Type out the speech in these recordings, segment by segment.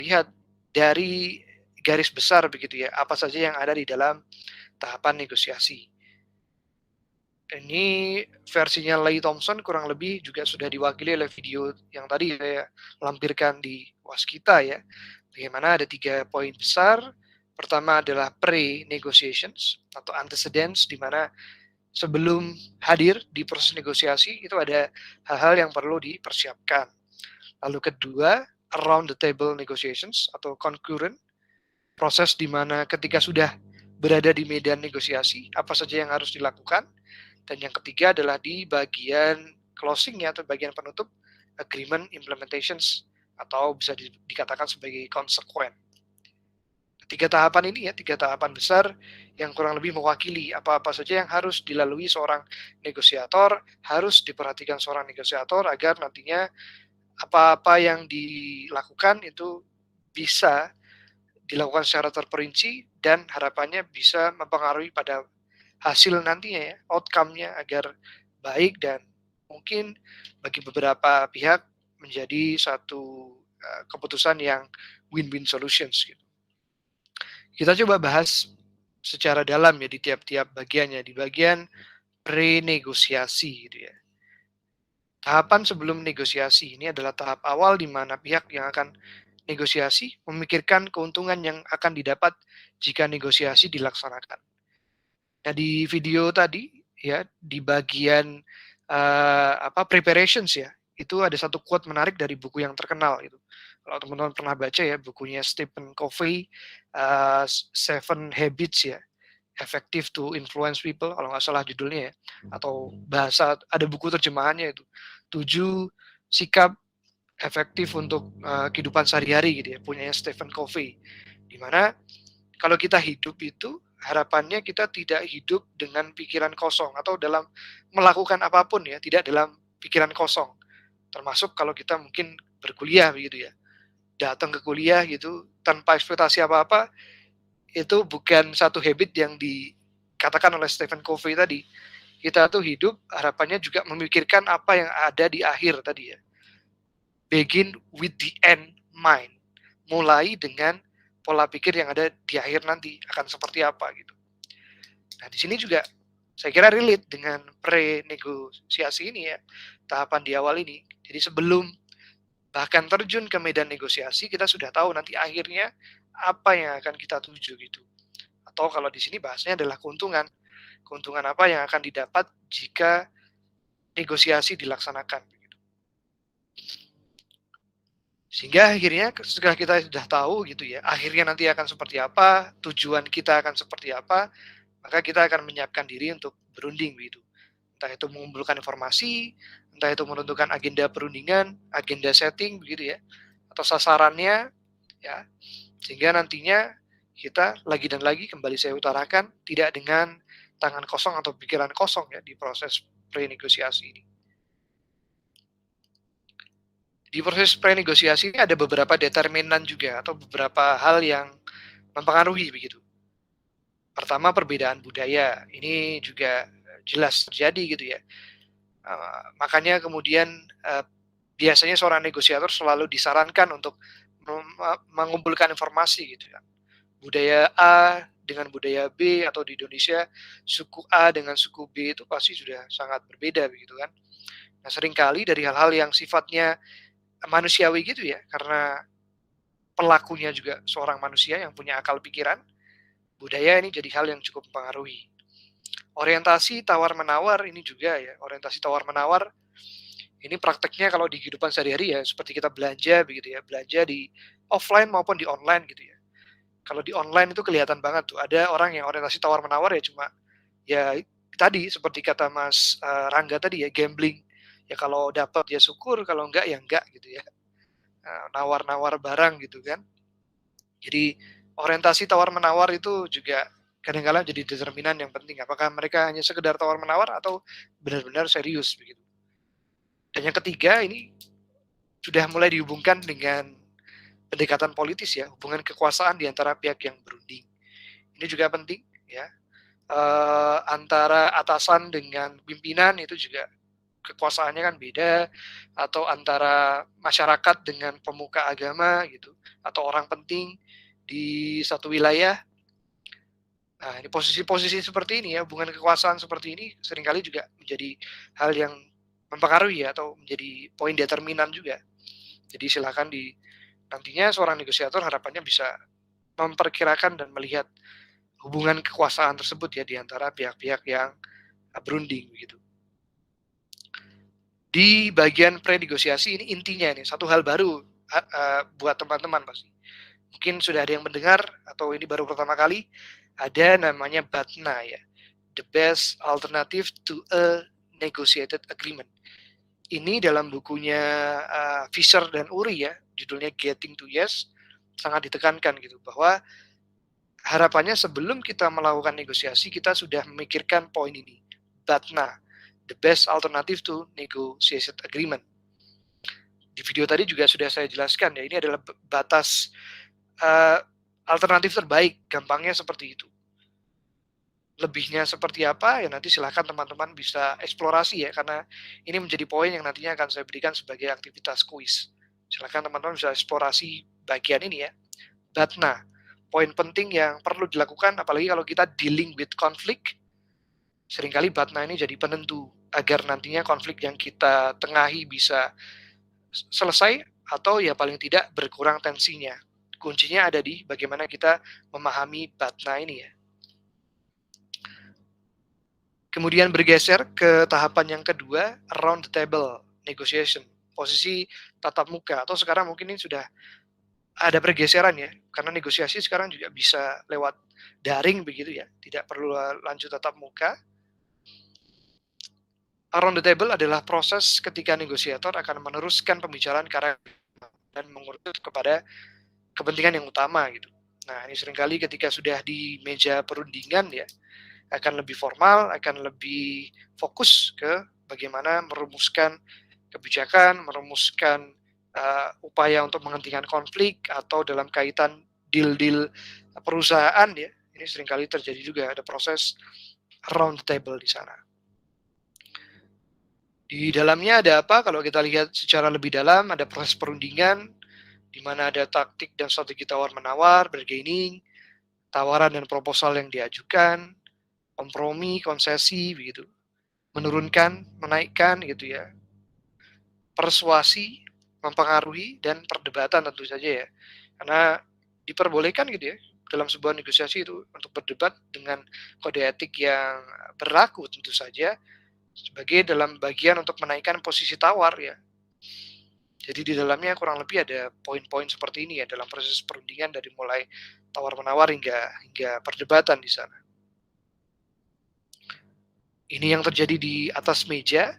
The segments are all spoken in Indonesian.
lihat dari garis besar begitu ya, apa saja yang ada di dalam tahapan negosiasi. Ini versinya Leigh Thompson kurang lebih juga sudah diwakili oleh video yang tadi saya lampirkan di Waskita ya. Bagaimana ada 3 poin besar. Pertama adalah pre-negotiations atau antecedents, di mana sebelum hadir di proses negosiasi itu ada hal-hal yang perlu dipersiapkan. Lalu kedua, around the table negotiations atau concurrent, proses di mana ketika sudah berada di medan negosiasi, apa saja yang harus dilakukan. Dan yang ketiga adalah di bagian closing ya, atau bagian penutup, agreement implementations, atau bisa dikatakan sebagai konsekuen. 3 tahapan ini ya, 3 tahapan besar yang kurang lebih mewakili apa-apa saja yang harus dilalui seorang negosiator, harus diperhatikan seorang negosiator agar nantinya apa-apa yang dilakukan itu bisa dilakukan secara terperinci dan harapannya bisa mempengaruhi pada hasil nantinya ya, outcome-nya agar baik dan mungkin bagi beberapa pihak menjadi satu keputusan yang win-win solutions gitu. Kita coba bahas secara dalam ya di tiap-tiap bagiannya. Di bagian pre-negosiasi gitu ya. Tahapan sebelum negosiasi ini adalah tahap awal di mana pihak yang akan negosiasi memikirkan keuntungan yang akan didapat jika negosiasi dilaksanakan. Nah, di video tadi ya, di bagian preparations ya, itu ada satu quote menarik dari buku yang terkenal itu. Kalau teman-teman pernah baca ya bukunya Stephen Covey, Seven Habits ya, Effective to Influence People kalau nggak salah judulnya ya, atau bahasa ada buku terjemahannya itu 7 sikap efektif untuk kehidupan sehari-hari gitu ya, punyanya Stephen Covey. Di mana kalau kita hidup itu harapannya kita tidak hidup dengan pikiran kosong atau dalam melakukan apapun ya, tidak dalam pikiran kosong. Termasuk kalau kita mungkin berkuliah begitu ya. Datang ke kuliah gitu tanpa ekspektasi apa-apa, itu bukan satu habit yang dikatakan oleh Stephen Covey tadi. Kita tuh hidup harapannya juga memikirkan apa yang ada di akhir tadi ya. Begin with the end mind. Mulai dengan pola pikir yang ada di akhir nanti akan seperti apa gitu. Nah, di sini juga saya kira relate dengan pre-negosiasi ini ya, tahapan di awal ini. Jadi sebelum bahkan terjun ke medan negosiasi, kita sudah tahu nanti akhirnya apa yang akan kita tuju gitu. Atau kalau di sini bahasanya adalah keuntungan. Keuntungan apa yang akan didapat jika negosiasi dilaksanakan. Sehingga akhirnya setelah kita sudah tahu gitu ya, akhirnya nanti akan seperti apa, tujuan kita akan seperti apa, maka kita akan menyiapkan diri untuk berunding begitu. Entah itu mengumpulkan informasi, entah itu menentukan agenda perundingan, agenda setting begitu ya, atau sasarannya ya. Sehingga nantinya kita lagi dan lagi kembali saya utarakan tidak dengan tangan kosong atau pikiran kosong ya di proses pre-negosiasi ini. Di proses pre-negosiasi ini ada beberapa determinan juga atau beberapa hal yang mempengaruhi begitu. Pertama, perbedaan budaya. Ini juga jelas terjadi gitu ya. Makanya kemudian biasanya seorang negosiator selalu disarankan untuk mengumpulkan informasi gitu ya. Budaya A dengan budaya B atau di Indonesia suku A dengan suku B itu pasti sudah sangat berbeda begitu kan. Nah, seringkali dari hal-hal yang sifatnya manusiawi gitu ya, karena pelakunya juga seorang manusia yang punya akal pikiran, budaya ini jadi hal yang cukup mempengaruhi. Orientasi tawar-menawar ini juga ya, orientasi tawar-menawar ini prakteknya kalau di kehidupan sehari-hari ya seperti kita belanja begitu ya, belanja di offline maupun di online gitu ya. Kalau di online itu kelihatan banget tuh ada orang yang orientasi tawar-menawar ya cuma ya tadi seperti kata Mas Rangga tadi ya, gambling. Ya kalau dapat ya syukur, kalau enggak ya enggak gitu ya. Nawar-nawar barang gitu kan. Jadi orientasi tawar-menawar itu juga kadang-kadang jadi determinan yang penting. Apakah mereka hanya sekedar tawar-menawar atau benar-benar serius begitu. Dan yang ketiga ini sudah mulai dihubungkan dengan pendekatan politis ya, hubungan kekuasaan di antara pihak yang berunding. Ini juga penting ya. Antara atasan dengan pimpinan itu juga kekuasaannya kan beda, atau antara masyarakat dengan pemuka agama gitu, atau orang penting di satu wilayah. Nah, ini posisi-posisi seperti ini ya, hubungan kekuasaan seperti ini seringkali juga menjadi hal yang mempengaruhi ya, atau menjadi poin determinan juga. Jadi silakan nantinya seorang negosiator harapannya bisa memperkirakan dan melihat hubungan kekuasaan tersebut ya di antara pihak-pihak yang berunding begitu. Di bagian pre-negosiasi ini intinya nih, satu hal baru buat teman-teman pasti. Mungkin sudah ada yang mendengar atau ini baru pertama kali, ada namanya BATNA ya. The Best Alternative to a Negotiated Agreement. Ini dalam bukunya Fisher dan Uri ya, judulnya Getting to Yes, sangat ditekankan gitu bahwa harapannya sebelum kita melakukan negosiasi kita sudah memikirkan poin ini. BATNA, the best alternative to negotiation agreement. Di video tadi juga sudah saya jelaskan ya, ini adalah batas alternatif terbaik, gampangnya seperti itu. Lebihnya seperti apa ya nanti silahkan teman-teman bisa eksplorasi ya, karena ini menjadi poin yang nantinya akan saya berikan sebagai aktivitas kuis. Silahkan teman-teman bisa eksplorasi bagian ini ya. BATNA, poin penting yang perlu dilakukan apalagi kalau kita dealing with conflict. Seringkali BATNA ini jadi penentu agar nantinya konflik yang kita tengahi bisa selesai atau ya paling tidak berkurang tensinya. Kuncinya ada di bagaimana kita memahami BATNA ini ya. Kemudian bergeser ke tahapan yang kedua, around the table negotiation, posisi tatap muka, atau sekarang mungkin ini sudah ada pergeseran ya, karena negosiasi sekarang juga bisa lewat daring begitu ya, tidak perlu lanjut tatap muka. Around the table adalah proses ketika negosiator akan meneruskan pembicaraan karena dan mengerucut kepada kepentingan yang utama gitu. Nah, ini seringkali ketika sudah di meja perundingan ya, akan lebih formal, akan lebih fokus ke bagaimana merumuskan kebijakan, merumuskan upaya untuk menghentikan konflik atau dalam kaitan deal-deal perusahaan ya. Ini seringkali terjadi juga ada proses around the table di sana. Di dalamnya ada apa? Kalau kita lihat secara lebih dalam, ada proses perundingan, di mana ada taktik dan strategi tawar-menawar, bargaining, tawaran dan proposal yang diajukan, kompromi, konsesi, begitu. Menurunkan, menaikkan, gitu ya. Persuasi, mempengaruhi, dan perdebatan tentu saja ya. Karena diperbolehkan gitu ya, dalam sebuah negosiasi itu untuk berdebat dengan kode etik yang berlaku tentu saja, sebagai dalam bagian untuk menaikkan posisi tawar ya. Jadi di dalamnya kurang lebih ada poin-poin seperti ini ya dalam proses perundingan dari mulai tawar-menawar hingga perdebatan di sana. Ini yang terjadi di atas meja.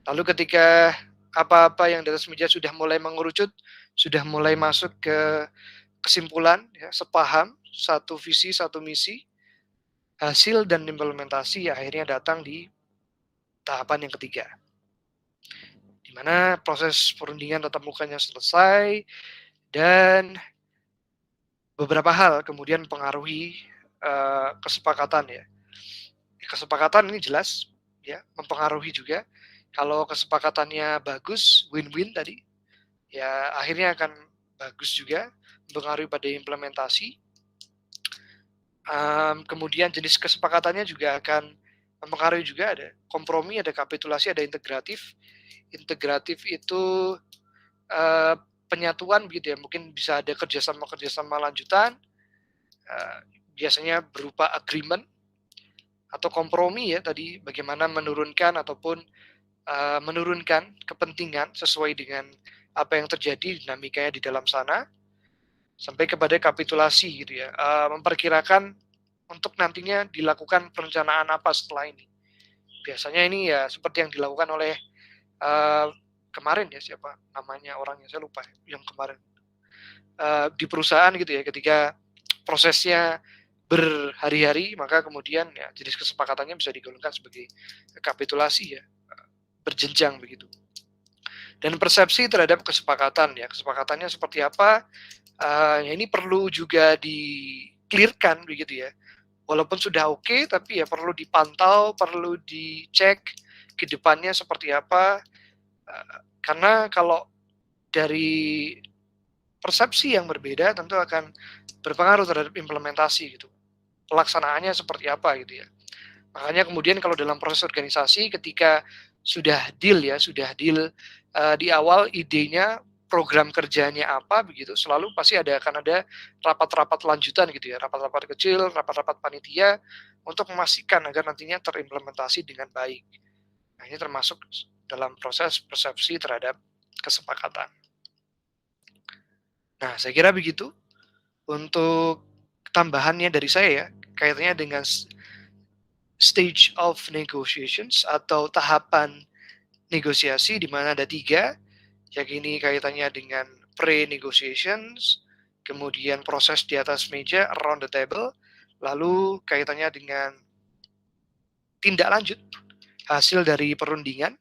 Lalu ketika apa-apa yang di atas meja sudah mulai mengerucut, sudah mulai masuk ke kesimpulan, ya, sepaham, satu visi, satu misi, hasil dan implementasi ya, akhirnya datang di tahapan yang ketiga. Di mana proses perundingan tatap mukanya selesai dan beberapa hal kemudian mempengaruhi kesepakatan ya. Kesepakatan ini jelas ya mempengaruhi juga. Kalau kesepakatannya bagus, win-win tadi, ya akhirnya akan bagus juga, mempengaruhi pada implementasi. Kemudian jenis kesepakatannya juga akan mempengaruhi juga, ada kompromi, ada kapitulasi, ada integratif. Integratif itu penyatuan begitu ya, mungkin bisa ada kerjasama lanjutan, biasanya berupa agreement atau kompromi ya tadi, bagaimana menurunkan ataupun menurunkan kepentingan sesuai dengan apa yang terjadi dinamikanya di dalam sana, sampai kepada kapitulasi gitu ya, memperkirakan untuk nantinya dilakukan perencanaan apa setelah ini. Biasanya ini ya seperti yang dilakukan oleh kemarin ya, siapa namanya orangnya saya lupa yang kemarin di perusahaan gitu ya, ketika prosesnya berhari-hari maka kemudian ya jenis kesepakatannya bisa digolongkan sebagai kapitulasi ya, berjenjang begitu. Dan persepsi terhadap kesepakatan ya, kesepakatannya seperti apa, ini perlu juga di-clear-kan begitu ya. Walaupun sudah oke, tapi ya perlu dipantau, perlu dicek ke depannya seperti apa, karena kalau dari persepsi yang berbeda tentu akan berpengaruh terhadap implementasi gitu, pelaksanaannya seperti apa gitu ya. Makanya kemudian kalau dalam proses organisasi ketika sudah deal, di awal idenya, program kerjanya apa begitu, selalu pasti akan ada rapat-rapat lanjutan gitu ya, rapat-rapat kecil, rapat-rapat panitia untuk memastikan agar nantinya terimplementasi dengan baik. Nah, ini termasuk dalam proses persepsi terhadap kesepakatan. Nah, saya kira begitu untuk tambahannya dari saya ya, kaitannya dengan stage of negotiations atau tahapan negosiasi di mana ada 3, yakni kaitannya dengan pre-negotiations, kemudian proses di atas meja around the table, lalu kaitannya dengan tindak lanjut hasil dari perundingan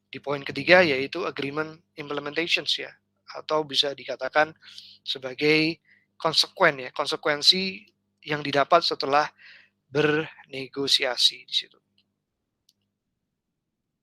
di poin ketiga yaitu agreement implementations ya, atau bisa dikatakan sebagai konsekuensi yang didapat setelah bernegosiasi di situ.